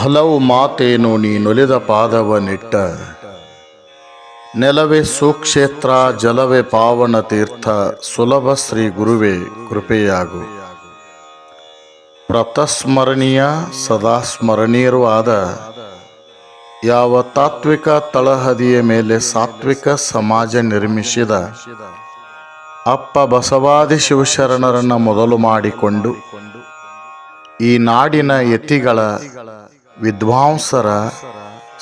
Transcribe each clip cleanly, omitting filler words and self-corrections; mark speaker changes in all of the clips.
Speaker 1: ಹಲವು ಮಾತೇನು ನೀನೊಲಿದ ಪಾದವನಿಟ್ಟ, ನೆಲವೇ ಸುಕ್ಷೇತ್ರ ಜಲವೇ ಪಾವನ ತೀರ್ಥ, ಸುಲಭ ಶ್ರೀ ಗುರುವೇ ಕೃಪೆಯಾಗು. ಪ್ರತಸ್ಮರಣೀಯ ಸದಾ ಸ್ಮರಣೀಯರೂ ಆದ ಯಾವ ತಾತ್ವಿಕ ತಳಹದಿಯ ಮೇಲೆ ಸಾತ್ವಿಕ ಸಮಾಜ ನಿರ್ಮಿಸಿದ ಅಪ್ಪ ಬಸವಾದಿ ಶಿವಶರಣರನ್ನು ಮೊದಲು ಮಾಡಿಕೊಂಡು ಈ ನಾಡಿನ ಯತಿಗಳ, ವಿದ್ವಾಂಸರ,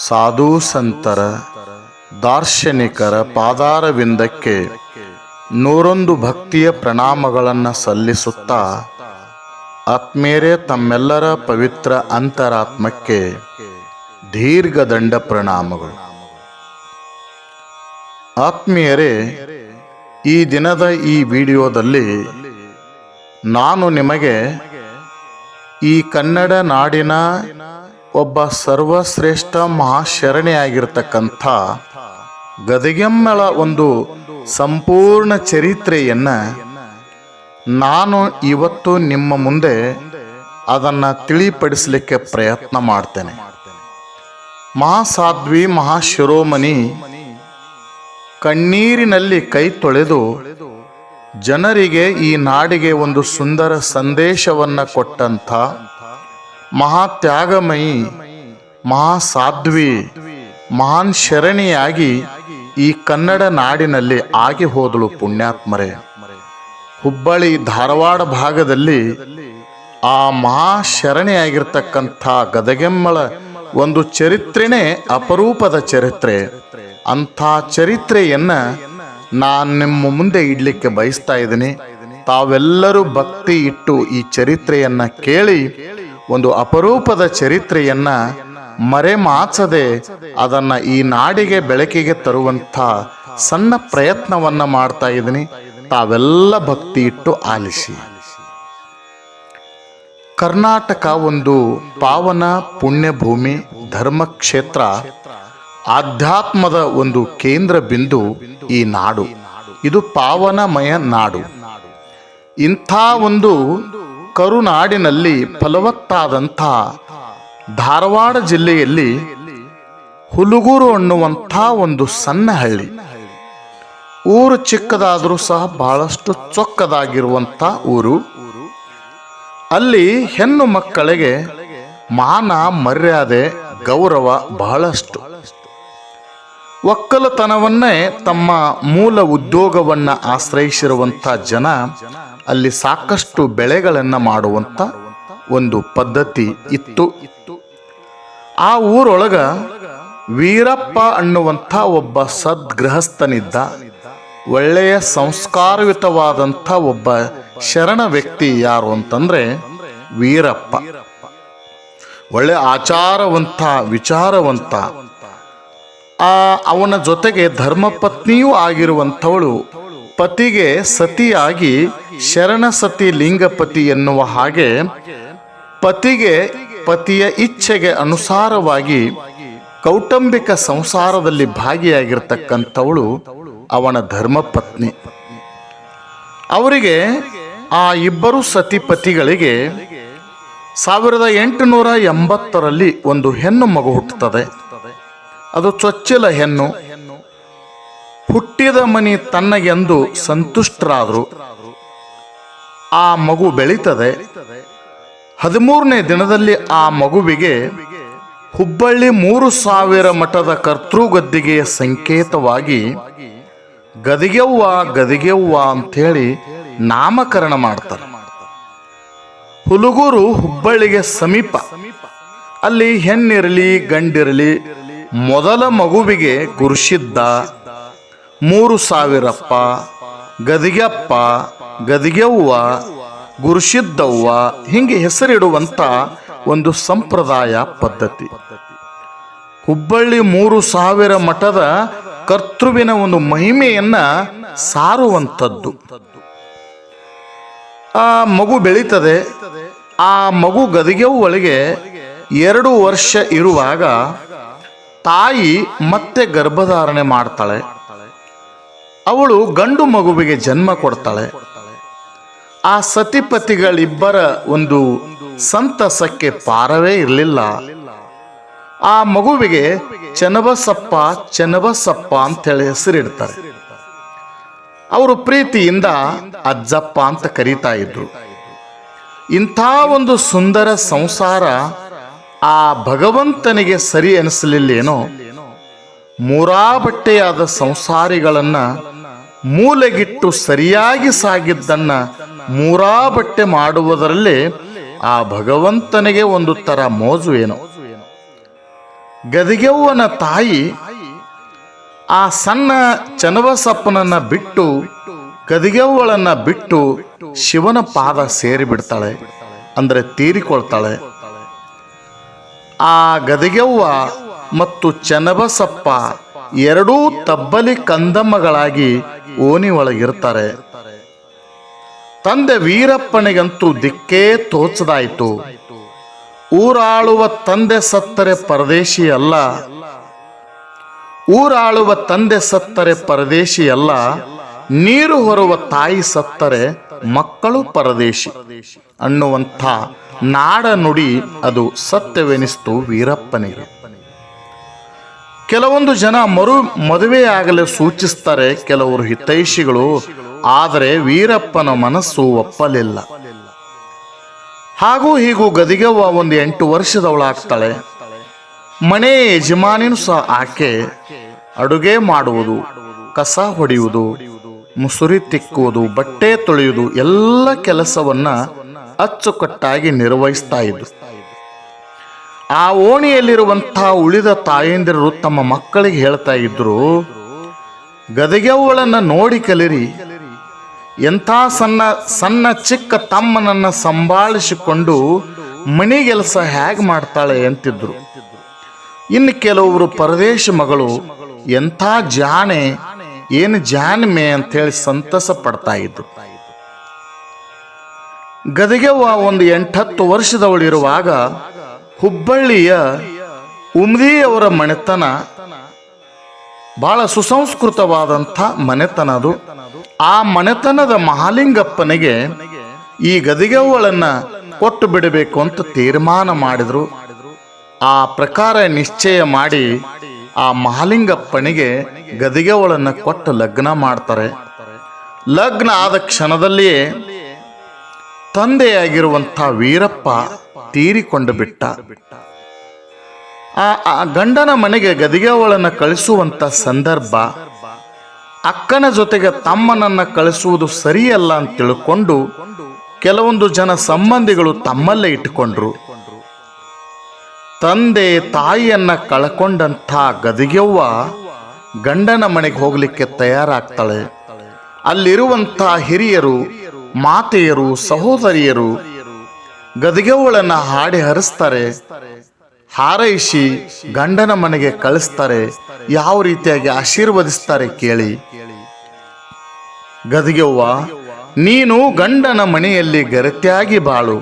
Speaker 1: ಸಾಧು ಸಂತರ, ದಾರ್ಶನಿಕರ ಪಾದಾರವಿಂದಕ್ಕೆ 101 ಭಕ್ತಿಯ ಪ್ರಣಾಮಗಳನ್ನು ಸಲ್ಲಿಸುತ್ತಾ, ಆತ್ಮೀಯರೇ, ತಮ್ಮೆಲ್ಲರ ಪವಿತ್ರ ಅಂತರಾತ್ಮಕ್ಕೆ ದೀರ್ಘದಂಡ ಪ್ರಣಾಮಗಳು. ಆತ್ಮೀಯರೇ, ಈ ದಿನದ ಈ ವಿಡಿಯೋದಲ್ಲಿ ನಾನು ನಿಮಗೆ ಈ ಕನ್ನಡ ನಾಡಿನ ಒಬ್ಬ ಸರ್ವಶ್ರೇಷ್ಠ ಮಹಾಶರಣೆಯಾಗಿರ್ತಕ್ಕಂಥ ಗದಗೆಮ್ಮಳ ಒಂದು ಸಂಪೂರ್ಣ ಚರಿತ್ರೆಯನ್ನು ನಾನು ಇವತ್ತು ನಿಮ್ಮ ಮುಂದೆ ಅದನ್ನು ತಿಳಿಪಡಿಸಲಿಕ್ಕೆ ಪ್ರಯತ್ನ ಮಾಡ್ತೇನೆ. ಮಹಾಸಾಧ್ವಿ ಮಹಾಶಿರೋಮಣಿ ಕಣ್ಣೀರಿನಲ್ಲಿ ಕೈ ತೊಳೆದು ಜನರಿಗೆ, ಈ ನಾಡಿಗೆ ಒಂದು ಸುಂದರ ಸಂದೇಶವನ್ನು ಕೊಟ್ಟಂಥ ಮಹಾತ್ಯಾಗಮಯಿ, ಮಹಾಸಾಧ್ವಿ, ಮಹಾನ್ ಶರಣಿಯಾಗಿ ಈ ಕನ್ನಡ ನಾಡಿನಲ್ಲಿ ಆಗಿ ಹೋದಳು. ಪುಣ್ಯಾತ್ಮರೇ, ಹುಬ್ಬಳ್ಳಿ ಧಾರವಾಡ ಭಾಗದಲ್ಲಿ ಆ ಮಹಾಶರಣಿಯಾಗಿರ್ತಕ್ಕಂಥ ಗದಗೆಮ್ಮಳ ಒಂದು ಚರಿತ್ರೆನೇ ಅಪರೂಪದ ಚರಿತ್ರೆ. ಅಂಥ ಚರಿತ್ರೆಯನ್ನು ನಾನು ನಿಮ್ಮ ಮುಂದೆ ಇಡಲಿಕ್ಕೆ ಬಯಸ್ತಾ ಇದ್ದೀನಿ. ತಾವೆಲ್ಲರೂ ಭಕ್ತಿ ಇಟ್ಟು ಈ ಚರಿತ್ರೆಯನ್ನು ಕೇಳಿ ಒಂದು ಅಪರೂಪದ ಚರಿತ್ರೆಯನ್ನು ಮರೆಮಾಚದೆ ಅದನ್ನು ಈ ನಾಡಿಗೆ ಬೆಳಕಿಗೆ ತರುವಂಥ ಸಣ್ಣ ಪ್ರಯತ್ನವನ್ನು ಮಾಡ್ತಾ ಇದ್ದೀನಿ. ತಾವೆಲ್ಲ ಭಕ್ತಿ ಇಟ್ಟು ಆಲಿಸಿ. ಕರ್ನಾಟಕ ಒಂದು ಪಾವನ ಪುಣ್ಯಭೂಮಿ, ಧರ್ಮಕ್ಷೇತ್ರ, ಆಧ್ಯಾತ್ಮದ ಒಂದು ಕೇಂದ್ರ ಬಿಂದು ಈ ನಾಡು. ಇದು ಪಾವನಮಯ ನಾಡು. ಇಂಥ ಒಂದು ಕರುನಾಡಿನಲ್ಲಿ ಫಲವತ್ತಾದಂಥ ಧಾರವಾಡ ಜಿಲ್ಲೆಯಲ್ಲಿ ಹುಲಗೂರು ಅನ್ನುವಂಥ ಒಂದು ಸಣ್ಣ ಹಳ್ಳಿ. ಊರು ಚಿಕ್ಕದಾದರೂ ಸಹ ಬಹಳಷ್ಟು ಚೊಕ್ಕದಾಗಿರುವಂಥ ಊರು. ಅಲ್ಲಿ ಹೆಣ್ಣು ಮಕ್ಕಳಿಗೆ ಮಾನ, ಮರ್ಯಾದೆ, ಗೌರವ ಬಹಳಷ್ಟು. ಒಕ್ಕಲತನವನ್ನೇ ತಮ್ಮ ಮೂಲ ಉದ್ಯೋಗವನ್ನು ಆಶ್ರಯಿಸಿರುವಂಥ ಜನ ಅಲ್ಲಿ ಸಾಕಷ್ಟು ಬೆಳೆಗಳನ್ನು ಮಾಡುವಂಥ ಒಂದು ಪದ್ಧತಿ ಇತ್ತು. ಆ ಊರೊಳಗ ವೀರಪ್ಪ ಅನ್ನುವಂಥ ಒಬ್ಬ ಸದ್ಗೃಹಸ್ಥನಿದ್ದ. ಒಳ್ಳೆಯ ಸಂಸ್ಕಾರಯುತವಾದಂಥ ಒಬ್ಬ ಶರಣ ವ್ಯಕ್ತಿ. ಯಾರು ಅಂತಂದರೆ ವೀರಪ್ಪ. ಒಳ್ಳೆ ಆಚಾರವಂತ, ವಿಚಾರವಂತ. ಅವನ ಜೊತೆಗೆ ಧರ್ಮಪತ್ನಿಯೂ ಆಗಿರುವಂಥವಳು. ಪತಿಗೆ ಸತಿಯಾಗಿ ಶರಣ ಸತಿ ಲಿಂಗಪತಿ ಎನ್ನುವ ಹಾಗೆ ಪತಿಗೆ, ಪತಿಯ ಇಚ್ಛೆಗೆ ಅನುಸಾರವಾಗಿ ಕೌಟುಂಬಿಕ ಸಂಸಾರದಲ್ಲಿ ಭಾಗಿಯಾಗಿರ್ತಕ್ಕಂಥವಳು ಅವನ ಧರ್ಮಪತ್ನಿ. ಅವರಿಗೆ, ಆ ಇಬ್ಬರು ಸತಿಪತಿಗಳಿಗೆ 1880ರಲ್ಲಿ ಒಂದು ಹೆಣ್ಣು ಮಗು ಹುಟ್ಟುತ್ತದೆ. ಅದು ಚೊಚ್ಚಲ ಹೆಣ್ಣು. ಹುಟ್ಟಿದ ಮನಿ ತನ್ನಗೆಂದು ಸಂತುಷ್ಟರಾದರು. ಆ ಮಗು ಬೆಳೀತದೆ. 13ನೇ ದಿನದಲ್ಲಿ ಆ ಮಗುವಿಗೆ ಹುಬ್ಬಳ್ಳಿ 3000 ಮಠದ ಕರ್ತೃಗದ್ದಿಗೆಯ ಸಂಕೇತವಾಗಿ ಗದಿಗೆವ್ವ ಗದಿಗೆವ್ವ ಅಂಥೇಳಿ ನಾಮಕರಣ ಮಾಡ್ತಾರೆ. ಹುಲಗೂರು ಹುಬ್ಬಳ್ಳಿಗೆ ಸಮೀಪ. ಅಲ್ಲಿ ಹೆಣ್ಣಿರಲಿ ಗಂಡಿರಲಿ ಮೊದಲ ಮಗುವಿಗೆ ಗುರುಸಿದ್ದ, 3000ಪ್ಪ, ಗದಿಗೆಪ್ಪ, ಗದಿಗೆವ್ವ, ಗುರುಸಿದ್ದವ್ವ ಹೀಗೆ ಹೆಸರಿಡುವಂಥ ಒಂದು ಸಂಪ್ರದಾಯ ಪದ್ಧತಿ. ಹುಬ್ಬಳ್ಳಿ 3000 ಮಠದ ಕರ್ತೃವಿನ ಒಂದು ಮಹಿಮೆಯನ್ನು ಸಾರುವಂಥದ್ದು. ಆ ಮಗು ಬೆಳೀತದೆ. ಆ ಮಗು ಗದಿಗೆವ್ವಳಿಗೆ 2 ವರ್ಷ ಇರುವಾಗ ತಾಯಿ ಮತ್ತೆ ಗರ್ಭಧಾರಣೆ ಮಾಡ್ತಾಳೆ. ಅವಳು ಗಂಡು ಮಗುವಿಗೆ ಜನ್ಮ ಕೊಡ್ತಾಳೆ. ಆ ಸತಿಪತಿಗಳಿಬ್ಬರ ಒಂದು ಸಂತಸಕ್ಕೆ ಪಾರವೇ ಇರಲಿಲ್ಲ. ಆ ಮಗುವಿಗೆ ಚೆನ್ನಬಸಪ್ಪ ಚೆನ್ನಬಸಪ್ಪ ಅಂತೇಳಿ ಹೆಸರಿಡ್ತಾರೆ. ಅವರು ಪ್ರೀತಿಯಿಂದ ಅಜ್ಜಪ್ಪ ಅಂತ ಕರೀತಾ ಇದ್ರು. ಇಂಥ ಒಂದು ಸುಂದರ ಸಂಸಾರ ಆ ಭಗವಂತನಿಗೆ ಸರಿ ಅನಿಸಲಿಲ್ಲೇನೋ. ಮೂರಾ ಬಟ್ಟೆಯಾದ ಸಂಸಾರಿಗಳನ್ನ ಮೂಲೆಗಿಟ್ಟು ಸರಿಯಾಗಿ ಸಾಗಿದ್ದನ್ನ ಮೂರಾ ಬಟ್ಟೆ ಮಾಡುವುದರಲ್ಲೇ ಆ ಭಗವಂತನಿಗೆ ಒಂದು ತರ ಮೋಜು ಏನೋ. ಗದಿಗೆವ್ವನ ತಾಯಿ ಆ ಸಣ್ಣ ಚೆನ್ನಬಸಪ್ಪನನ್ನ ಬಿಟ್ಟು ಗದಿಗೆವ್ವಳನ್ನ ಬಿಟ್ಟು ಶಿವನ ಪಾದ ಸೇರಿ ಬಿಡ್ತಾಳೆ, ಅಂದ್ರೆ ತೀರಿಕೊಳ್ತಾಳೆ. ಆ ಗದಿಗೆವ್ವ ಮತ್ತು ಚೆನ್ನಬಸಪ್ಪ ಎರಡೂ ತಬ್ಬಲಿ ಕಂದಮ್ಮಗಳಾಗಿ ಓಣಿ ಒಳಗಿರ್ತಾರೆ. ತಂದೆ ವೀರಪ್ಪನಿಗಂತೂ ದಿಕ್ಕೇ ತೋಚದಾಯಿತು. ಊರಾಳುವ ತಂದೆ ಸತ್ತರೆ ಪರದೇಶಿ ಅಲ್ಲ, ಊರಾಳುವ ತಂದೆ ಸತ್ತರೆ ಪರದೇಶಿ ಅಲ್ಲ, ನೀರು ಹೊರುವ ತಾಯಿ ಸತ್ತರೆ ಮಕ್ಕಳು ಪರದೇಶಿ ಅನ್ನುವಂಥ ನಾಡ ನುಡಿ ಅದು ಸತ್ಯವೆನಿಸ್ತು ವೀರಪ್ಪನಿಗೆ. ಕೆಲವೊಂದು ಜನ ಮದುವೆಯಾಗಲು ಸೂಚಿಸ್ತಾರೆ, ಕೆಲವರು ಹಿತೈಷಿಗಳು. ಆದರೆ ವೀರಪ್ಪನ ಮನಸ್ಸು ಒಪ್ಪಲಿಲ್ಲ. ಹಾಗೂ ಹೀಗೂ ಗದಿಗೆವ್ವ ಒಂದು 8 ವರ್ಷದವಳಾಗ್ತಾಳೆ. ಮನೆ ಯಜಮಾನಿನೂ ಸಹ ಆಕೆ ಅಡುಗೆ ಮಾಡುವುದು, ಕಸ ಹೊಡೆಯುವುದು, ಮುಸುರಿ ತಿಕ್ಕುವುದು, ಬಟ್ಟೆ ತೊಳೆಯುವುದು ಎಲ್ಲ ಕೆಲಸವನ್ನ ಅಚ್ಚುಕಟ್ಟಾಗಿ ನಿರ್ವಹಿಸ್ತಾ ಇದ್ದು. ಆ ಓಣಿಯಲ್ಲಿರುವಂತಹ ಉಳಿದ ತಾಯಂದಿರು ತಮ್ಮ ಮಕ್ಕಳಿಗೆ ಹೇಳ್ತಾ ಇದ್ರು, ಗದಿಗೆವ್ವಳನ್ನ ನೋಡಿ ಕಲಿರಿ, ಎಂಥ ಸಣ್ಣ ಸಣ್ಣ ಚಿಕ್ಕ ತಮ್ಮನನ್ನ ಸಂಭಾಳಿಸಿಕೊಂಡು ಮನೆಗೆಲಸ ಹೇಗೆ ಮಾಡ್ತಾಳೆ ಅಂತಿದ್ರು. ಇನ್ನು ಕೆಲವರು ಪರದೇಶ ಮಗಳು, ಎಂಥ ಜಾಣೆ, ಏನು ಜಾಣ್ಮೆ ಅಂತೇಳಿ ಸಂತಸ ಪಡ್ತಾ ಇದ್ರು. ಗದಿಗೆವ್ವ ಒಂದು 8-10 ವರ್ಷದವಳಿರುವಾಗ ಹುಬ್ಬಳ್ಳಿಯ ಉಮ್ದಿಯವರ ಮನೆತನ ಬಹಳ ಸುಸಂಸ್ಕೃತವಾದಂಥ ಮನೆತನ ಅದು. ಆ ಮನೆತನದ ಮಹಾಲಿಂಗಪ್ಪನಿಗೆ ಈ ಗದಿಗೆವ್ವಳನ್ನ ಕೊಟ್ಟು ಬಿಡಬೇಕು ಅಂತ ತೀರ್ಮಾನ ಮಾಡಿದ್ರು. ಆ ಪ್ರಕಾರ ನಿಶ್ಚಯ ಮಾಡಿ ಆ ಮಹಾಲಿಂಗಪ್ಪನಿಗೆ ಗದಿಗೆವ್ವಳನ್ನ ಕೊಟ್ಟು ಲಗ್ನ ಮಾಡ್ತಾರೆ. ಲಗ್ನ ಆದ ಕ್ಷಣದಲ್ಲಿಯೇ ತಂದೆಯಾಗಿರುವಂಥ ವೀರಪ್ಪ ತೀರಿಕೊಂಡು ಬಿಟ್ಟ. ಆ ಗಂಡನ ಮನೆಗೆ ಗದಿಗೆವ್ವಳನ್ನ ಕಳಿಸುವಂತ ಸಂದರ್ಭ, ಅಕ್ಕನ ಜೊತೆಗೆ ತಮ್ಮನನ್ನ ಕಳಿಸುವುದು ಸರಿಯಲ್ಲ ಅಂತ ತಿಳ್ಕೊಂಡು ಕೆಲವೊಂದು ಜನ ಸಂಬಂಧಿಗಳು ತಮ್ಮಲ್ಲೇ ಇಟ್ಟುಕೊಂಡ್ರು. ತಂದೆ ತಾಯಿಯನ್ನ ಕಳ್ಕೊಂಡಂಥ ಗದಿಗೆವ್ವ ಗಂಡನ ಮನೆಗೆ ಹೋಗ್ಲಿಕ್ಕೆ ತಯಾರಾಗ್ತಾಳೆ. ಅಲ್ಲಿರುವಂಥ ಹಿರಿಯರು, ಮಾತೆಯರು, ಸಹೋದರಿಯರು ಗದಿಗೆವ್ವಳನ್ನ ಹಾಡಿ ಹರಿಸ್ತಾರೆ, ಹಾರೈಸಿ ಗಂಡನ ಮನೆಗೆ ಕಳಿಸ್ತಾರೆ. ಯಾವ ರೀತಿಯಾಗಿ ಆಶೀರ್ವದಿಸ್ತಾರೆ ಕೇಳಿ. ಗದಿಗೆವ್ವ, ನೀನು ಗಂಡನ ಮನೆಯಲ್ಲಿ ಗರತಿಯಾಗಿ ಬಾಳು,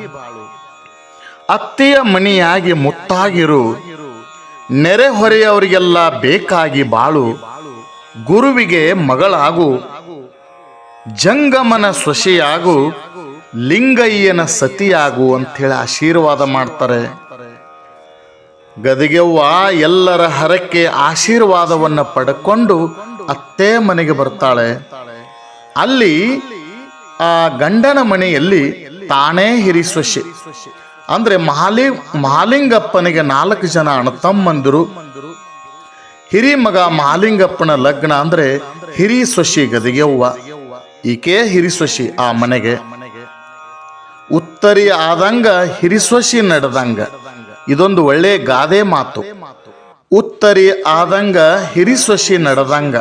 Speaker 1: ಅತ್ತೆಯ ಮನೆಯಾಗಿ ಮುತ್ತಾಗಿರು, ನೆರೆಹೊರೆಯವರಿಗೆಲ್ಲ ಬೇಕಾಗಿ ಬಾಳು, ಗುರುವಿಗೆ ಮಗಳಾಗು, ಜಂಗಮನ ಸೊಸೆಯಾಗು, ಲಿಂಗಯ್ಯನ ಸತಿಯಾಗು ಅಂಥೇಳಿ ಆಶೀರ್ವಾದ ಮಾಡ್ತಾರೆ. ಗದಿಗೆವ್ವ ಎಲ್ಲರ ಹರಕೆ ಆಶೀರ್ವಾದವನ್ನು ಪಡ್ಕೊಂಡು ಅತ್ತೆ ಮನೆಗೆ ಬರ್ತಾಳೆ. ಅಲ್ಲಿ ಆ ಗಂಡನ ಮನೆಯಲ್ಲಿ ತಾನೇ ಹಿರಿ ಸೊಸೆ, ಅಂದ್ರೆ ಮಹಾಲಿಂಗಪ್ಪನಿಗೆ 4 ಜನ ಅಣ್ಣತಮ್ಮಂದಿರು. ಹಿರಿ ಮಗ ಮಹಾಲಿಂಗಪ್ಪನ ಲಗ್ನ ಅಂದ್ರೆ ಹಿರಿ ಸೊಸಿ ಗದಿಗೆವ್ವ, ಈಕೆ ಹಿರಿ ಸೊಸಿ ಆ ಮನೆಗೆ. ಉತ್ತರಿ ಆದಂಗ ಹಿರಿ ಸೊಸಿ ನಡೆದಂಗ, ಇದೊಂದು ಒಳ್ಳೆ ಗಾದೆ ಮಾತು. ಉತ್ತರಿ ಆದಂಗ ಹಿರಿ ಸೊಸಿ ನಡೆದಂಗ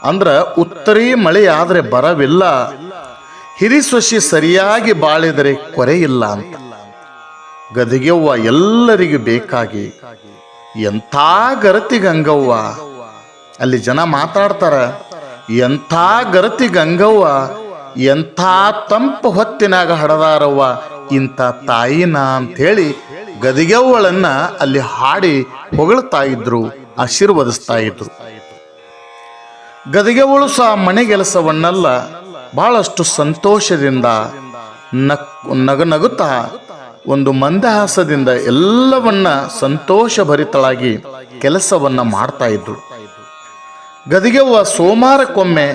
Speaker 1: ಅಂದ್ರ ಉತ್ತರಿ ಮಳೆ ಆದ್ರೆ ಬರವಿಲ್ಲ, ಹಿರಿ ಸೊಸಿ ಸರಿಯಾಗಿ ಬಾಳಿದರೆ ಕೊರೆಯಿಲ್ಲ ಅಂತ. ಗದಿಗೆವ್ವ ಎಲ್ಲರಿಗೂ ಬೇಕಾಗಿ ಎಂಥ ಗರತಿ ಗಂಗವ್ವ. ಅಲ್ಲಿ ಜನ ಮಾತಾಡ್ತಾರ, ಎಂಥ ಗರತಿ ಗಂಗವ್ವ, ಎಂಥ ತಂಪು ಹೊತ್ತಿನಾಗ ಹಡದಾರವ್ವ ಇಂಥ ತಾಯಿನ ಅಂಥೇಳಿ ಗದಿಗೆವ್ವಳನ್ನ ಅಲ್ಲಿ ಹಾಡಿ ಹೊಗಳ್ತಾ ಇದ್ರು, ಆಶೀರ್ವದಿಸ್ತಾ ಇದ್ರು. ಗದಿಗೆವ್ವಳು ಸಹ ಮನೆಗೆಲಸವನ್ನೆಲ್ಲ ಬಹಳಷ್ಟು ಸಂತೋಷದಿಂದ ನಗುತ್ತಾ ಒಂದು ಮಂದಹಾಸದಿಂದ ಎಲ್ಲವನ್ನ ಸಂತೋಷಭರಿತಳಾಗಿ ಕೆಲಸವನ್ನ ಮಾಡ್ತಾ ಇದ್ದಳು. ಗದಿಗೆವ್ವ ಸೋಮವಾರಕ್ಕೊಮ್ಮೆ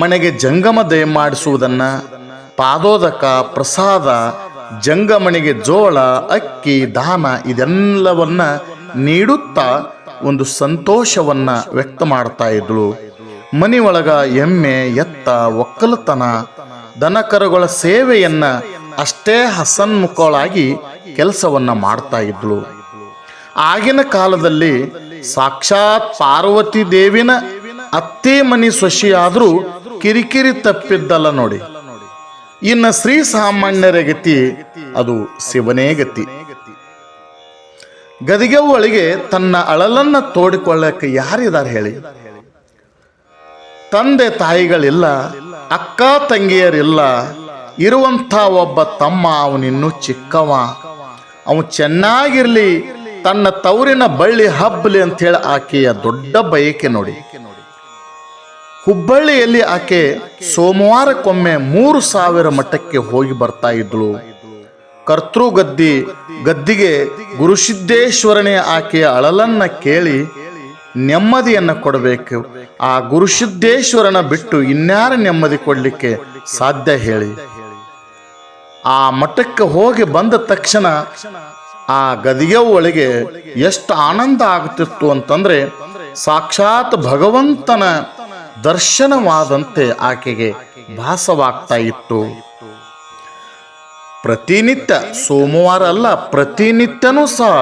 Speaker 1: ಮನೆಗೆ ಜಂಗಮ ದಯಮಾಡಿಸುವುದನ್ನ, ಪಾದೋದಕ, ಪ್ರಸಾದ, ಜಂಗಮಣಿಗೆ ಜೋಳ, ಅಕ್ಕಿ, ದಾನ ಇದೆಲ್ಲವನ್ನ ನೀಡುತ್ತಾ ಒಂದು ಸಂತೋಷವನ್ನ ವ್ಯಕ್ತ ಮಾಡ್ತಾ ಇದ್ಳು. ಮನೆಯೊಳಗ ಎಮ್ಮೆ, ಎತ್ತ, ಒಕ್ಕಲತನ, ದನಕರುಗಳ ಸೇವೆಯನ್ನ ಅಷ್ಟೇ ಹಸನ್ಮುಖಳಾಗಿ ಕೆಲಸವನ್ನ ಮಾಡ್ತಾ ಇದ್ಳು. ಆಗಿನ ಕಾಲದಲ್ಲಿ ಸಾಕ್ಷಾತ್ ಪಾರ್ವತಿ ದೇವಿನ ಅತ್ತೆ ಮನಿ ಸೊಸೆಯಾದರೂ ಕಿರಿಕಿರಿ ತಪ್ಪಿದ್ದಲ್ಲ ನೋಡಿ. ಇನ್ನು ಶ್ರೀ ಸಾಮಾನ್ಯರ ಗತಿ ಅದು ಶಿವನೇ ಗತಿ. ಗದಿಗೆವ್ವಳಿಗೆ ತನ್ನ ಅಳಲನ್ನ ತೋಡಿಕೊಳ್ಳಕ್ಕೆ ಯಾರಿದ್ದಾರೆ ಹೇಳಿ? ತಂದೆ ತಾಯಿಗಳಿಲ್ಲ, ಅಕ್ಕ ತಂಗಿಯರಿಲ್ಲ. ಇರುವಂಥ ಒಬ್ಬ ತಮ್ಮ, ಅವನಿನ್ನೂ ಚಿಕ್ಕವ. ಅವನು ಚೆನ್ನಾಗಿರ್ಲಿ, ತನ್ನ ತವರಿನ ಬಳ್ಳಿ ಹಬ್ಬಲಿ ಅಂಥೇಳಿ ಆಕೆಯ ದೊಡ್ಡ ಬಯಕೆ ನೋಡಿ. ಹುಬ್ಬಳ್ಳಿಯಲ್ಲಿ ಆಕೆ ಸೋಮವಾರಕ್ಕೊಮ್ಮೆ 3,000 ಮಠಕ್ಕೆ ಹೋಗಿ ಬರ್ತಾ ಇದ್ಳು. ಕರ್ತೃ ಗದ್ದಿಗೆ ಗುರುಸಿದ್ದೇಶ್ವರನೇ ಆಕೆಯ ಅಳಲನ್ನ ಕೇಳಿ ನೆಮ್ಮದಿಯನ್ನು ಕೊಡಬೇಕು. ಆ ಗುರುಸಿದ್ದೇಶ್ವರನ ಬಿಟ್ಟು ಇನ್ಯಾರ ನೆಮ್ಮದಿ ಕೊಡಲಿಕ್ಕೆ ಸಾಧ್ಯ ಹೇಳಿ? ಆ ಮಠಕ್ಕೆ ಹೋಗಿ ಬಂದ ತಕ್ಷಣ ಆ ಗದಿಗೆವ್ವಳಿಗೆ ಎಷ್ಟು ಆನಂದ ಆಗ್ತಿತ್ತು ಅಂತಂದ್ರೆ, ಸಾಕ್ಷಾತ್ ಭಗವಂತನ ದರ್ಶನವಾದಂತೆ ಆಕೆಗೆ ಭಾಸವಾಗ್ತಾ ಇತ್ತು. ಪ್ರತಿನಿತ್ಯ, ಸೋಮವಾರ ಅಲ್ಲ, ಪ್ರತಿನಿತ್ಯನೂ ಸಹ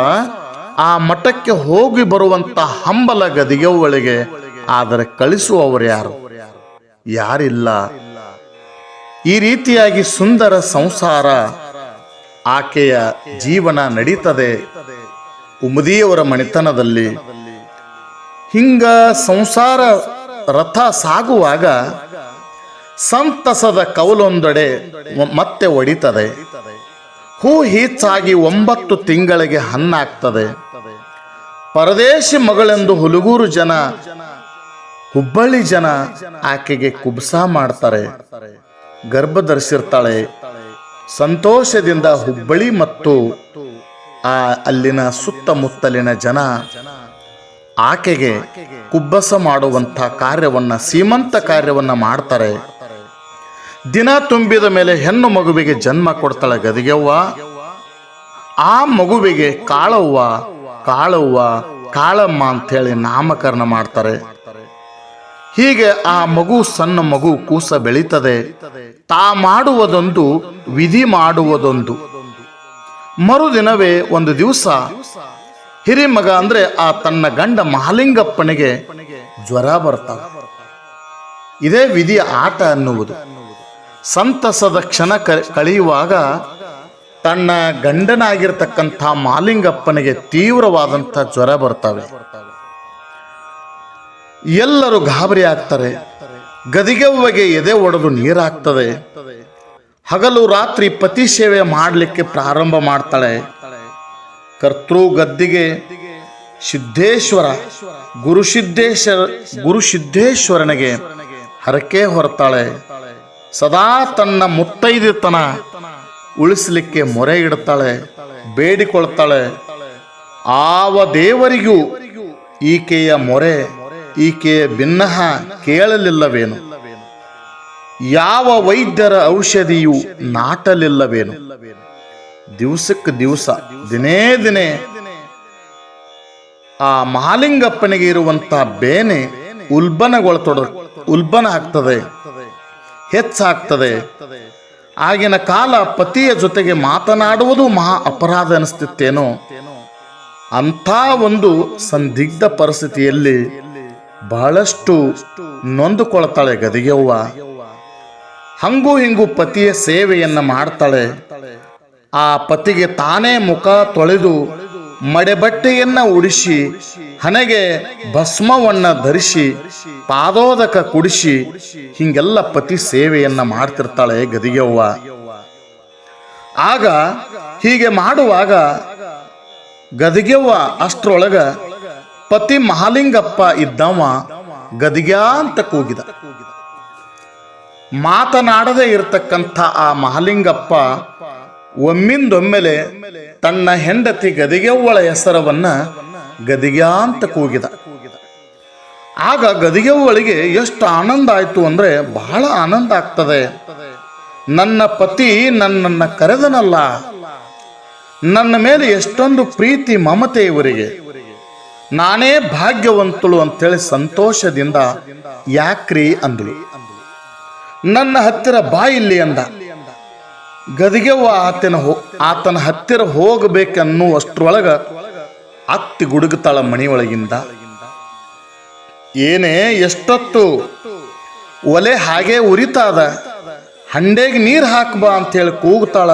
Speaker 1: ಆ ಮಠಕ್ಕೆ ಹೋಗಿ ಬರುವಂತ ಹಂಬಲ ಗದಿಗೆವ್ವಳಿಗೆ. ಆದರೆ ಕಳಿಸುವವರು ಯಾರಿಲ್ಲ. ಈ ರೀತಿಯಾಗಿ ಸುಂದರ ಸಂಸಾರ ಆಕೆಯ ಜೀವನ ನಡೀತದೆ ಉಮದಿಯವರ ಮಣಿತನದಲ್ಲಿ. ಹಿಂಗ ಸಂಸಾರ ರಥ ಸಾಗುವಾಗ ಸಂತಸದ ಕವಲೊಂದೆಡೆ ಮತ್ತೆ ಒಡಿತದೆ. ಹೂ ಹೀಚಾಗಿ 9 ತಿಂಗಳಿಗೆ ಹಣ್ಣಾಗ್ತದೆ. ಪರದೇಶಿ ಮಗಳೆಂದು ಹುಲಗೂರು ಜನ, ಹುಬ್ಬಳ್ಳಿ ಜನ ಆಕೆಗೆ ಕುಬ್ಸ ಮಾಡ್ತಾರೆ. ಗರ್ಭ ಧರಿಸಿರ್ತಾಳೆ. ಸಂತೋಷದಿಂದ ಹುಬ್ಬಳ್ಳಿ ಮತ್ತು ಅಲ್ಲಿನ ಸುತ್ತಮುತ್ತಲಿನ ಜನ ಆಕೆಗೆ ಕುಬ್ಬಸ ಮಾಡುವಂಥ ಕಾರ್ಯವನ್ನ, ಸೀಮಂತ ಕಾರ್ಯವನ್ನ ಮಾಡ್ತಾರೆ. ದಿನ ತುಂಬಿದ ಮೇಲೆ ಹೆಣ್ಣು ಮಗುವಿಗೆ ಜನ್ಮ ಕೊಡ್ತಾಳೆ ಗದಿಗೆವ್ವ. ಆ ಮಗುವಿಗೆ ಕಾಳವ್ವ, ಕಾಳವ್ವ, ಕಾಳಮ್ಮ ಅಂಥೇಳಿ ನಾಮಕರಣ ಮಾಡ್ತಾರೆ. ಹೀಗೆ ಆ ಮಗು, ಸಣ್ಣ ಮಗು ಕೂಸ ಬೆಳೀತದೆ. ತಾ ಮಾಡುವುದೊಂದು, ವಿಧಿ ಮಾಡುವುದೊಂದು. ಮರುದಿನವೇ ಒಂದು ದಿವಸ ಹಿರಿಮಗ ಅಂದ್ರೆ ಆ ತನ್ನ ಗಂಡ ಮಹಾಲಿಂಗಪ್ಪನಿಗೆ ಜ್ವರ ಬರ್ತಾವ. ಇದೇ ವಿಧಿಯ ಆಟ ಅನ್ನುವುದು. ಸಂತಸದ ಕ್ಷಣ ಕಳೆಯುವಾಗ ತನ್ನ ಗಂಡನಾಗಿರ್ತಕ್ಕಂಥ ಮಹಾಲಿಂಗಪ್ಪನಿಗೆ ತೀವ್ರವಾದಂಥ ಜ್ವರ ಬರ್ತವೆ. ಎಲ್ಲರೂ ಗಾಬರಿ ಆಗ್ತಾರೆ. ಗದಿಗೆವ್ವಗೆ ಎದೆ ಒಡೆದು ನೀರಾಗ್ತದೆ. ಹಗಲು ರಾತ್ರಿ ಪತಿ ಸೇವೆ ಮಾಡಲಿಕ್ಕೆ ಪ್ರಾರಂಭ ಮಾಡ್ತಾಳೆ. ಕರ್ತೃ ಗದ್ದಿಗೆ ಸಿದ್ದೇಶ್ವರ ಗುರುಸಿದ್ದೇಶ್ವರನಿಗೆ ಹರಕೆ ಹೊರತಾಳೆ. ಸದಾ ತನ್ನ ಮುತ್ತೈದೆತನ ಉಳಿಸಲಿಕ್ಕೆ ಮೊರೆ ಇಡುತ್ತಾಳೆ, ಬೇಡಿಕೊಳ್ತಾಳೆ. ಆವ ದೇವರಿಗೂ ಈಕೆಯ ಮೊರೆ, ಈಕೆಯ ಭಿನ್ನಹ ಕೇಳಲಿಲ್ಲವೇನು? ಯಾವ ವೈದ್ಯರ ಔಷಧಿಯು ನಾಟಲಿಲ್ಲವೇನು? ದಿವಸಕ್ಕೆ ದಿವಸ, ದಿನೇ ದಿನೇ ಆ ಮಹಾಲಿಂಗಪ್ಪನಿಗೆ ಇರುವಂತ ಬೇನೆ ಉಲ್ಬಣ ಆಗ್ತದೆ, ಹೆಚ್ಚಾಗ್ತದೆ. ಆಗಿನ ಕಾಲ ಪತಿಯ ಜೊತೆಗೆ ಮಾತನಾಡುವುದು ಮಹಾ ಅಪರಾಧ ಅನಿಸ್ತಿತ್ತೇನೋ. ಅಂಥ ಒಂದು ಸಂದಿಗ್ಧ ಪರಿಸ್ಥಿತಿಯಲ್ಲಿ ಬಹಳಷ್ಟು ನೊಂದುಕೊಳ್ತಾಳೆ ಗದಿಗೆವ್ವ. ಹಂಗೂ ಹಿಂಗೂ ಪತಿಯ ಸೇವೆಯನ್ನ ಮಾಡ್ತಾಳೆ. ಆ ಪತಿಗೆ ತಾನೇ ಮುಖ ತೊಳೆದು ಮಡೆಬಟ್ಟೆಯನ್ನ ಉಡಿಸಿ, ಹಣೆಗೆ ಭಸ್ಮವನ್ನ ಧರಿಸಿ, ಪಾದೋದಕ ಕುಡಿಸಿ, ಹಿಂಗೆಲ್ಲ ಪತಿ ಸೇವೆಯನ್ನ ಮಾಡ್ತಿರ್ತಾಳೆ ಗದಿಗೆವ್ವ. ಆಗ ಹೀಗೆ ಮಾಡುವಾಗ ಗದಿಗೆವ್ವ ಅಷ್ಟ್ರೊಳಗ ಪತಿ ಮಹಾಲಿಂಗಪ್ಪ ಇದ್ದವ ಗದಿಗ್ಯಾ ಅಂತ ಕೂಗಿದ. ಮಾತನಾಡದೇ ಇರತಕ್ಕಂಥ ಆ ಮಹಾಲಿಂಗಪ್ಪ ಒಮ್ಮಿಂದೊಮ್ಮೆಲೆ ತನ್ನ ಹೆಂಡತಿ ಗದಿಗೆವ್ವಳ ಹೆಸರವನ್ನ ಗದಿಗ್ಯಾ ಅಂತ ಕೂಗಿದ. ಆಗ ಗದಿಗೆವ್ವಳಿಗೆ ಎಷ್ಟು ಆನಂದ ಆಯಿತು ಅಂದರೆ ಬಹಳ ಆನಂದ ಆಗ್ತದೆ. ನನ್ನ ಪತಿ ನನ್ನನ್ನು ಕರೆದನಲ್ಲ, ನನ್ನ ಮೇಲೆ ಎಷ್ಟೊಂದು ಪ್ರೀತಿ ಮಮತೆ ಇವರಿಗೆ, ನಾನೇ ಭಾಗ್ಯವಂತಳು ಅಂತೇಳಿ ಸಂತೋಷದಿಂದ ಯಾಕ್ರಿ ಅಂದಳು. ನನ್ನ ಹತ್ತಿರ ಬಾ ಇಲ್ಲಿ ಅಂದ. ಗದಿಗೆವ್ವ ಆತನ ಹತ್ತಿರ ಹೋಗಬೇಕನ್ನುವಷ್ಟ್ರೊಳಗ ಅತ್ತಿ ಗುಡುಗುತ್ತಾಳ ಮಣಿಯೊಳಗಿಂದ. ಏನೇ ಎಷ್ಟೊತ್ತು ಒಲೆ ಹಾಗೆ ಉರಿತಾದ, ಹಂಡೆಗೆ ನೀರು ಹಾಕ್ಬಾ ಅಂತೇಳಿ ಕೂಗುತ್ತಾಳ.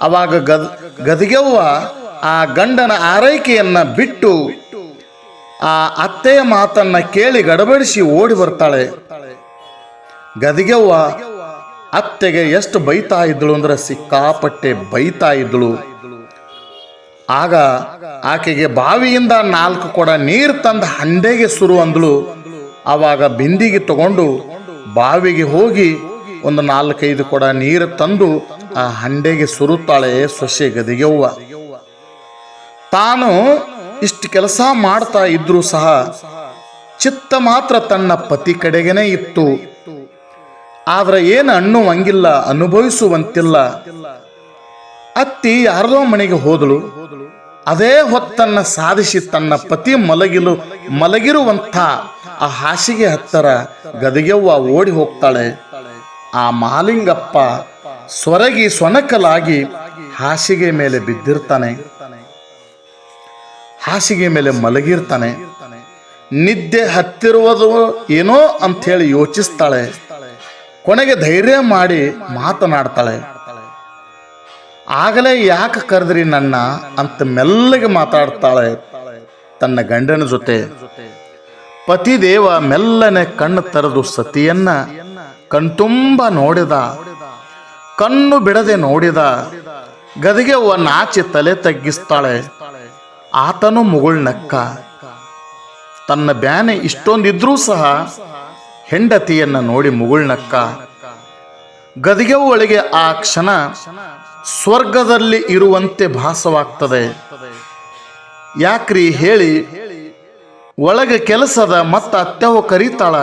Speaker 1: ಅವಾಗ ಗದಿಗೆವ್ವ ಆ ಗಂಡನ ಆರೈಕೆಯನ್ನ ಬಿಟ್ಟು ಆ ಅತ್ತೆಯ ಮಾತನ್ನ ಕೇಳಿ ಗಡಬಡಿಸಿ ಓಡಿ ಬರ್ತಾಳೆ. ಗದಿಗೆವ್ವ ಅತ್ತೆಗೆ ಎಷ್ಟು ಬೈತಾ ಇದ್ದಳು ಅಂದ್ರೆ ಸಿಕ್ಕಾಪಟ್ಟೆ ಬೈತಾ ಇದ್ದಳು. ಆಗ ಆಕೆಗೆ ಬಾವಿಯಿಂದ 4 ಕೊಡ ನೀರು ತಂದು ಹಂಡೆಗೆ ಸುರು ಅಂದಳು. ಆವಾಗ ಬಿಂದಿಗೆ ತಗೊಂಡು ಬಾವಿಗೆ ಹೋಗಿ ಒಂದು 4-5 ಕೊಡ ನೀರು ತಂದು ಆ ಹಂಡೆಗೆ ಸುರುತ್ತಾಳೆ ಸೊಸೆ ಗದಿಗೆವ್ವ. ತಾನು ಇಷ್ಟು ಕೆಲಸ ಮಾಡ್ತಾ ಇದ್ರೂ ಸಹ ಚಿತ್ತ ಮಾತ್ರ ತನ್ನ ಪತಿ ಕಡೆಗೇನೆ ಇತ್ತು. ಆದ್ರೆ ಏನು ಅನ್ನುವಂಗಿಲ್ಲ, ಅನುಭವಿಸುವಂತಿಲ್ಲ. ಅತ್ತಿ ಯಾರದೋ ಮನೆಗೆ ಹೋದಳು. ಅದೇ ಹೊತ್ತನ್ನ ಸಾಧಿಸಿ ತನ್ನ ಪತಿ ಮಲಗಿರುವಂಥ ಆ ಹಾಸಿಗೆ ಹತ್ತರ ಗದಿಗೆವ್ವ ಓಡಿ ಹೋಗ್ತಾಳೆ. ಆ ಮಹಾಲಿಂಗಪ್ಪ ಸೊನಕಲಾಗಿ ಹಾಸಿಗೆ ಮೇಲೆ ಬಿದ್ದಿರ್ತಾನೆ, ಹಾಸಿಗೆ ಮೇಲೆ ಮಲಗಿರ್ತಾನೆ. ನಿದ್ದೆ ಹತ್ತಿರುವುದು ಏನೋ ಅಂಥೇಳಿ ಯೋಚಿಸ್ತಾಳೆ. ಕೊನೆಗೆ ಧೈರ್ಯ ಮಾಡಿ ಮಾತನಾಡ್ತಾಳೆ. ಆಗಲೇ ಯಾಕೆ ಕರೆದ್ರಿ ನನ್ನ ಅಂತ ಮೆಲ್ಲಗೆ ಮಾತಾಡ್ತಾಳೆ ತನ್ನ ಗಂಡನ ಜೊತೆ. ಪತಿದೇವ ಮೆಲ್ಲನೆ ಕಣ್ಣು ತೆರೆದು ಸತಿಯನ್ನ ಕಣ್ತುಂಬ ನೋಡಿದ, ಕಣ್ಣು ಬಿಡದೆ ನೋಡಿದ. ಗದಿಗೆವ್ವ ನಾಚಿ ತಲೆ ತಗ್ಗಿಸ್ತಾಳೆ. ಆತನು ಮುಗುಳ್ನಕ್ಕ. ತನ್ನ ಬ್ಯಾನೆ ಇಷ್ಟೊಂದಿದ್ರೂ ಸಹ ಹೆಂಡತಿಯನ್ನ ನೋಡಿ ಮುಗುಳ್ನಕ್ಕ. ಗದಿಗೆವ್ವಳಿಗೆ ಆ ಕ್ಷಣ ಸ್ವರ್ಗದಲ್ಲಿ ಇರುವಂತೆ ಭಾಸವಾಗ್ತದೆ. ಯಾಕ್ರಿ ಹೇಳಿ, ಒಳಗೆ ಕೆಲಸದ ಮತ್ತ ಅತ್ತೆವು ಕರೀತಾಳ,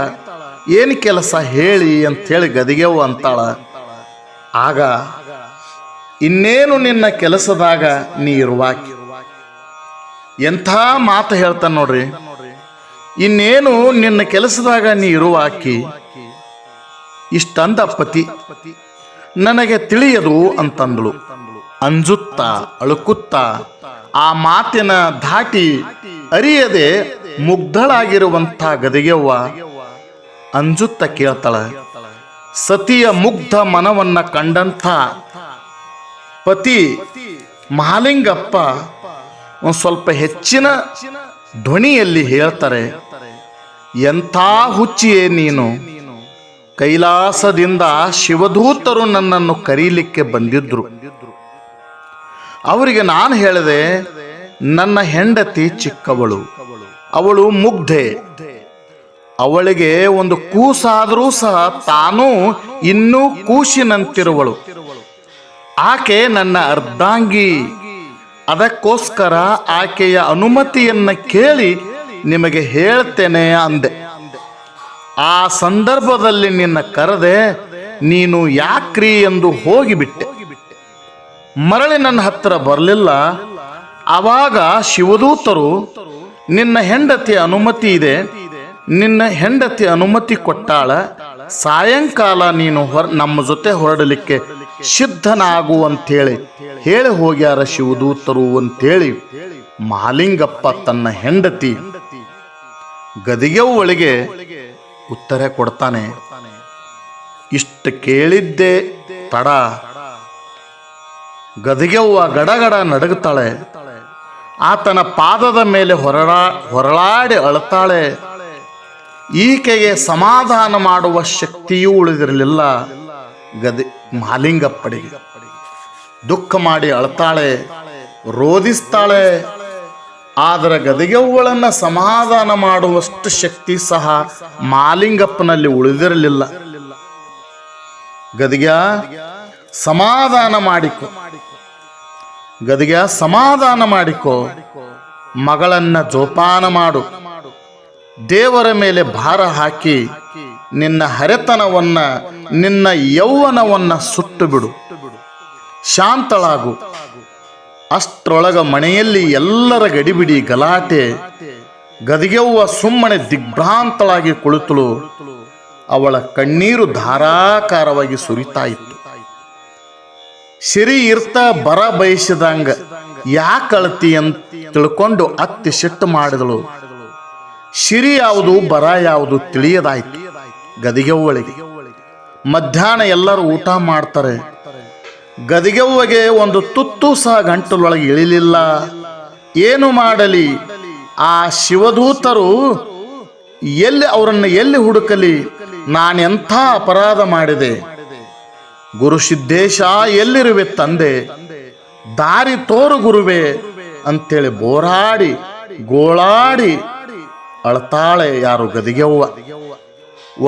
Speaker 1: ಏನು ಕೆಲಸ ಹೇಳಿ ಅಂಥೇಳಿ ಗದಿಗೆವ್ವ ಅಂತಾಳ. ಆಗ ಇನ್ನೇನು ನಿನ್ನ ಕೆಲಸದಾಗ ನೀ ಇರುವಾಕಿ. ಎಂಥ ಮಾತು ಹೇಳ್ತಾನೆ ನೋಡ್ರಿ. ಇನ್ನೇನು ನಿನ್ನ ಕೆಲಸದಾಗ ನೀ ಇರುವಾಕಿ. ಇಷ್ಟಂದ ಪತಿ ನನಗೆ ತಿಳಿಯದು ಅಂತಂದಳು. ಅಂಜುತ್ತಾ ಅಳುಕುತ್ತಾ ಆ ಮಾತಿನ ಧಾಟಿ ಅರಿಯದೆ ಮುಗ್ಧಳಾಗಿರುವಂಥ ಗದಿಗೆವ್ವ ಅಂಜುತ್ತ ಕೇಳ್ತಾಳ. ಸತಿಯ ಮುಗ್ಧ ಮನವನ್ನ ಕಂಡಂಥ ಪತಿ ಮಹಾಲಿಂಗಪ್ಪ ಒಂದು ಸ್ವಲ್ಪ ಹೆಚ್ಚಿನ ಧ್ವನಿಯಲ್ಲಿ ಹೇಳ್ತಾರೆ, ಎಂಥ ಹುಚ್ಚಿಯೇ ನೀನು. ಕೈಲಾಸದಿಂದ ಶಿವದೂತರು ನನ್ನನ್ನು ಕರೀಲಿಕ್ಕೆ ಬಂದಿದ್ರು. ಅವರಿಗೆ ನಾನು ಹೇಳಿದೆ, ನನ್ನ ಹೆಂಡತಿ ಚಿಕ್ಕವಳು, ಅವಳು ಮುಗ್ಧೆ, ಅವಳಿಗೆ ಒಂದು ಕೂಸಾದರೂ ಸಹ ತಾನೂ ಇನ್ನೂ ಕೂಸಿನಂತಿರುವಳು. ಆಕೆ ನನ್ನ ಅರ್ಧಾಂಗಿ. ಅದಕ್ಕೋಸ್ಕರ ಆಕೆಯ ಅನುಮತಿಯನ್ನ ಕೇಳಿ ನಿಮಗೆ ಹೇಳ್ತೇನೆ ಅಂದೆ. ಆ ಸಂದರ್ಭದಲ್ಲಿ ನಿನ್ನ ಕರೆದೆ, ನೀನು ಯಾಕ್ರಿ ಎಂದು ಹೋಗಿಬಿಟ್ಟೆ. ಮರಳಿ ನನ್ನ ಹತ್ತಿರ ಬರಲಿಲ್ಲ. ಆವಾಗ ಶಿವದೂತರು ನಿನ್ನ ಹೆಂಡತಿ ಅನುಮತಿ ಇದೆ, ನಿನ್ನ ಹೆಂಡತಿ ಅನುಮತಿ ಕೊಟ್ಟಾಳ, ಸಾಯಂಕಾಲ ನೀನು ನಮ್ಮ ಜೊತೆ ಹೊರಡಲಿಕ್ಕೆ ಸಿದ್ಧನಾಗುವಂತೇಳಿ ಹೇಳಿ ಹೋಗ್ಯಾರ ಶಿವದೂತರು ಅಂತೇಳಿ ಮಹಾಲಿಂಗಪ್ಪ ತನ್ನ ಹೆಂಡತಿ ಗದಿಗೆವ್ವಳಿಗೆ ಉತ್ತರ ಕೊಡ್ತಾನೆ. ಇಷ್ಟು ಕೇಳಿದ್ದೆ ತಡ. ಗದಿಗೆವ್ವ ಗಡಗಡ ನಡುಗುತ್ತಾಳೆ. ಆತನ ಪಾದದ ಮೇಲೆ ಹೊರಳಾಡಿ ಅಳುತ್ತಾಳೆ. ಈಕೆಗೆ ಸಮಾಧಾನ ಮಾಡುವ ಶಕ್ತಿಯೂ ಉಳಿದಿರಲಿಲ್ಲ ಮಹಾಲಿಂಗಪ್ಪಡಿಗೆ. ದುಃಖ ಮಾಡಿ ಅಳ್ತಾಳೆ, ರೋಧಿಸ್ತಾಳೆ. ಆದರೆ ಗದಿಗೆವ್ವಳನ್ನ ಸಮಾಧಾನ ಮಾಡುವಷ್ಟು ಶಕ್ತಿ ಸಹ ಮಹಾಲಿಂಗಪ್ಪನಲ್ಲಿ ಉಳಿದಿರಲಿಲ್ಲ. ಗದಿಗ ಸಮಾಧಾನ ಮಾಡಿಕೊ ಗದಿಗೆ, ಸಮಾಧಾನ ಮಾಡಿಕೊ. ಮಗಳನ್ನ ಜೋಪಾನ ಮಾಡು. ದೇವರ ಮೇಲೆ ಭಾರ ಹಾಕಿ ನಿನ್ನ ಹರೆತನವನ್ನ, ನಿನ್ನ ಯೌವನವನ್ನ ಸುಟ್ಟು ಬಿಡು. ಶಾಂತಳಾಗು. ಅಷ್ಟರೊಳಗ ಮನೆಯಲ್ಲಿ ಎಲ್ಲರ ಗಡಿಬಿಡಿ ಗಲಾಟೆ. ಗದಿಗೆವ್ವ ಸುಮ್ಮನೆ ದಿಗ್ಭ್ರಾಂತಳಾಗಿ ಕುಳಿತಳು. ಅವಳ ಕಣ್ಣೀರು ಧಾರಾಕಾರವಾಗಿ ಸುರಿತಾ ಇತ್ತು. ಸಿರಿ ಇರ್ತ ಬರ ಬಯಸಿದಂಗ ಯಾಕೆ ಅಳತಿ ಅಂತ ತಿಳ್ಕೊಂಡು ಅತ್ತಿ ಸಿಟ್ಟು ಮಾಡಿದಳು. ಸಿರಿ ಯಾವುದು ಬರ ಯಾವುದು ತಿಳಿಯದಾಯ್ತು ಗದಿಗೆವ್ವಳಿಗೆ. ಮಧ್ಯಾಹ್ನ ಎಲ್ಲರೂ ಊಟ ಮಾಡ್ತಾರೆ. ಗದಿಗೆವ್ವಗೆ ಒಂದು ತುತ್ತು ಸಹ ಗಂಟಲೊಳಗೆ ಇಳಿಲಿಲ್ಲ. ಏನು ಮಾಡಲಿ? ಆ ಶಿವದೂತರು ಎಲ್ಲಿ ಹುಡುಕಲಿ? ನಾನೆಂಥ ಅಪರಾಧ ಮಾಡಿದೆ? ಗುರುಸಿದ್ದೇಶ ಎಲ್ಲಿರುವೆ ತಂದೆ? ದಾರಿ ತೋರು ಗುರುವೆ ಅಂತೇಳಿ ಬೋರಾಡಿ ಗೋಳಾಡಿ ಅಳ್ತಾಳೆ ಯಾರು? ಗದಿಗೆವ್ವ.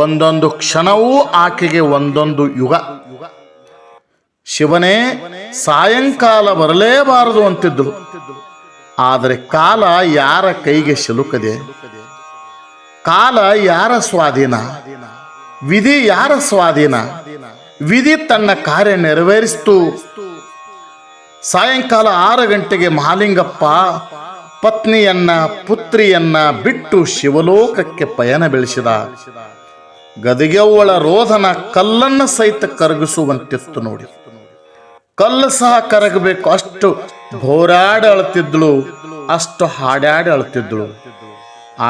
Speaker 1: ಒಂದೊಂದು ಕ್ಷಣವೂ ಆಕೆಗೆ ಒಂದೊಂದು ಯುಗ. ಶಿವನೇ ಸಾಯಂಕಾಲ ಬರಲೇಬಾರದು ಅಂತಿದ್ದಳು. ಆದರೆ ಕಾಲ ಯಾರ ಕೈಗೆ ಸಿಲುಕದೆ? ಕಾಲ ಯಾರ ಸ್ವಾಧೀನ? ವಿಧಿ ಯಾರ ಸ್ವಾಧೀನ? ವಿಧಿ ತನ್ನ ಕಾರ್ಯ ನೆರವೇರಿಸಿತು. ಸಾಯಂಕಾಲ 6 ಗಂಟೆಗೆ ಮಹಾಲಿಂಗಪ್ಪ ಪತ್ನಿಯನ್ನ ಪುತ್ರಿಯನ್ನ ಬಿಟ್ಟು ಶಿವಲೋಕಕ್ಕೆ ಪಯಣ ಬೆಳೆಸಿದ. ಗದಿಗೆವ್ವಳ ರೋಧನ ಕಲ್ಲನ್ನು ಸಹಿತ ಕರಗಿಸುವಂತಿತ್ತು ನೋಡಿ. ಕಲ್ಲು ಸಹ ಕರಗಬೇಕು. ಅಷ್ಟು ಬೋರಾಡಿ ಅಳ್ತಿದ್ಳು, ಅಷ್ಟು ಹಾಡಾಡಿ ಅಳ್ತಿದ್ಳು.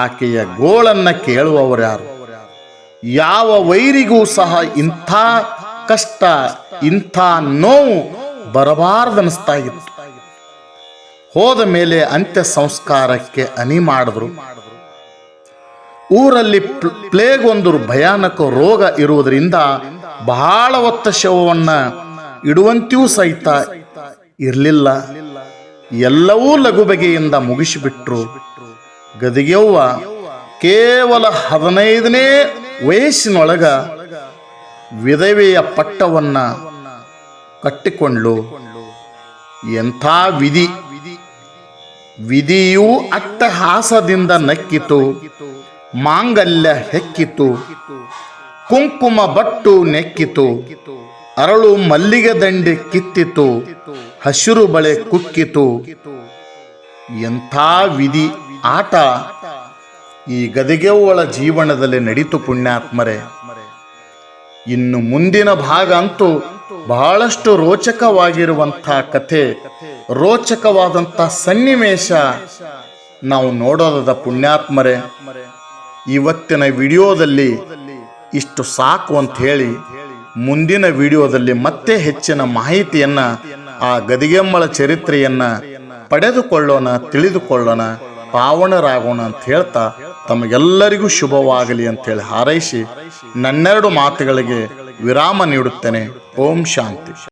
Speaker 1: ಆಕೆಯ ಗೋಳನ್ನ ಕೇಳುವವರು ಯಾರು? ಯಾವ ವೈರಿಗೂ ಸಹ ಇಂಥ ಕಷ್ಟ, ಇಂಥ ನೋವು ಬರಬಾರ್ದನಿಸ್ತಾ ಇತ್ತು. ಹೋದ ಮೇಲೆ ಅಂತ್ಯ ಸಂಸ್ಕಾರಕ್ಕೆ ಅಣಿ ಮಾಡಿದ್ರು. ಊರಲ್ಲಿ ಪ್ಲೇಗ್ ಒಂದು ಭಯಾನಕ ರೋಗ ಇರುವುದರಿಂದ ಬಹಳ ಹೊತ್ತ ಶವವನ್ನ ಇಡುವಂತೆಯೂ ಸಹಿತ ಇರಲಿಲ್ಲ. ಎಲ್ಲವೂ ಲಘು ಬಗೆಯಿಂದ ಮುಗಿಸಿಬಿಟ್ರು. ಗದಿಗೆವ್ವ ಕೇವಲ 15ನೇ ವಯಸ್ಸಿನೊಳಗ ವಿಧವೆಯ ಪಟ್ಟವನ್ನ ಕಟ್ಟಿಕೊಂಡ್ಲು. ಎಂಥ ವಿಧಿ! ವಿಧಿಯೂ ಅಟ್ಟಹಾಸದಿಂದ ನಕ್ಕಿತು. ಮಾಂಗಲ್ಯ ಹೆಕ್ಕಿತು, ಕುಂಕುಮ ಬಟ್ಟು ನೆಕ್ಕಿತು, ಅರಳು ಮಲ್ಲಿಗೆ ದಂಡೆ ಕಿತ್ತಿತು, ಹಸಿರು ಬಳೆ ಕುಕ್ಕಿತು. ಎಂಥ ವಿಧಿ ಆಟ ಈ ಗದಿಗೆವ್ವಳ ಜೀವನದಲ್ಲಿ ನಡೀತು ಪುಣ್ಯಾತ್ಮರೇ. ಇನ್ನು ಮುಂದಿನ ಭಾಗ ಅಂತೂ ಬಹಳಷ್ಟು ರೋಚಕವಾಗಿರುವಂಥ ಕಥೆ, ರೋಚಕವಾದಂಥ ಸನ್ನಿವೇಶ ನಾವು ನೋಡೋದದ ಪುಣ್ಯಾತ್ಮರೇ. ಇವತ್ತಿನ ವಿಡಿಯೋದಲ್ಲಿ ಇಷ್ಟು ಸಾಕು ಅಂತ ಹೇಳಿ ಮುಂದಿನ ವಿಡಿಯೋದಲ್ಲಿ ಮತ್ತೆ ಹೆಚ್ಚಿನ ಮಾಹಿತಿಯನ್ನ, ಆ ಗದಿಗೆಮ್ಮಳ ಚರಿತ್ರೆಯನ್ನ ಪಡೆದುಕೊಳ್ಳೋಣ, ತಿಳಿದುಕೊಳ್ಳೋಣ, ಪಾವನರಾಗೋಣ ಅಂತ ಹೇಳ್ತಾ ತಮಗೆಲ್ಲರಿಗೂ ಶುಭವಾಗಲಿ ಅಂತೇಳಿ ಹಾರೈಸಿ ನನ್ನೆರಡು ಮಾತುಗಳಿಗೆ ವಿರಾಮ ನೀಡುತ್ತೇನೆ. ಓಂ ಶಾಂತಿ.